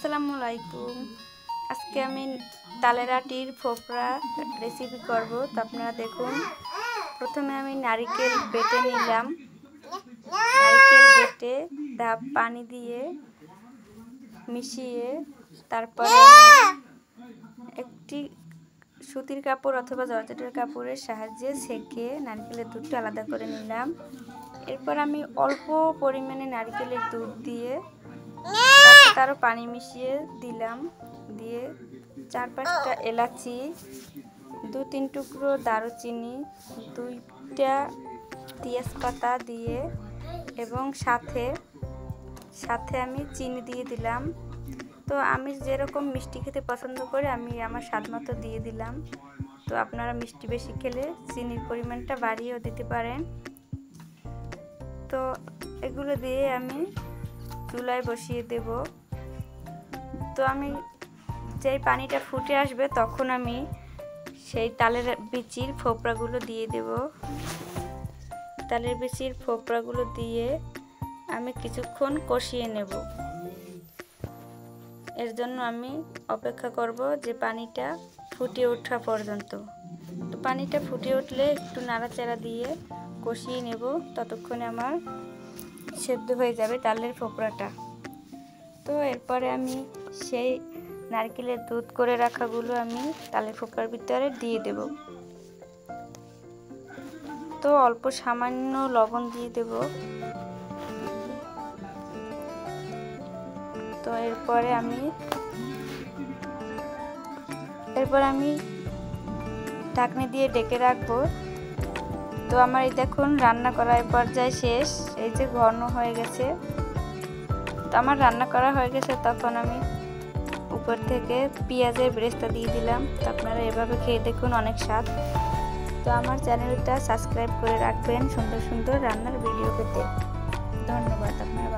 আসসালামু আলাইকুম। আজকে আমি তালের আটির ফোপরা রেসিপি করব। তো আপনারা দেখুন। প্রথমে আমি নারকেল বেটে নিলাম। নারকেল বেটে তা পানি দিয়ে মিশিয়ে তারপরে একটি সুতির কাপড় অথবা জর্জেটের কাপড়ের সাহায্যে সেঁকে নারকেলের দুধটা আলাদা করে নিলাম। এরপর আমি অল্প পরিমাণে নারকেলের দুধ দিয়ে তারও পানি মিশিয়ে দিলাম। দিয়ে 4-5টা এলাচি, 2-3 টুকরো দারুচিনি, 2টা তেজপাতা দিয়ে এবং সাথে আমি চিনি দিয়ে দিলাম। তো আমি যেরকম মিষ্টি খেতে পছন্দ করি আমি আমার স্বাদ মতো দিয়ে দিলাম। তো আপনারা মিষ্টি বেশি খেলে চিনির পরিমাণটা বাড়িয়েও দিতে পারেন। তো এগুলো দিয়ে আমি চুলায় বসিয়ে দেব। তো আমি যেই পানিটা ফুটে আসবে তখন আমি সেই তালের বিচির ফোপরাগুলো দিয়ে দেব। তালের বিচির ফোপরাগুলো দিয়ে আমি কিছুক্ষণ কষিয়ে নেব। এর জন্য আমি অপেক্ষা করব যে পানিটা ফুটে ওঠা পর্যন্ত। তো পানিটা ফুটে উঠলে একটু নাড়াচাড়া দিয়ে কষিয়ে নেব। ততক্ষণে আমার সেদ্ধ হয়ে যাবে তালের ফোপরাটা। তো এরপরে আমি সেই নারকেলের দুধ করে রাখাগুলো আমি তালের ফোপরার ভিতরে দিয়ে দেব। তো অল্প সামান্য লবণ দিয়ে দেব। তো এরপরে আমি ঢাকনি দিয়ে ডেকে রাখবো। তো আমার এই দেখুন রান্না করার পর্যায়ে শেষ। এই যে ঘন হয়ে গেছে। তো আমার রান্না করা হয়ে গেছে। তখন আমি উপর থেকে পেঁয়াজের বেরেস্তা দিয়ে দিলাম। তো আপনারা এভাবে খেয়ে দেখুন, অনেক স্বাদ। তো আমার চ্যানেলটা সাবস্ক্রাইব করে রাখবেন সুন্দর সুন্দর রান্নার ভিডিও পেতে। ধন্যবাদ। আপনারা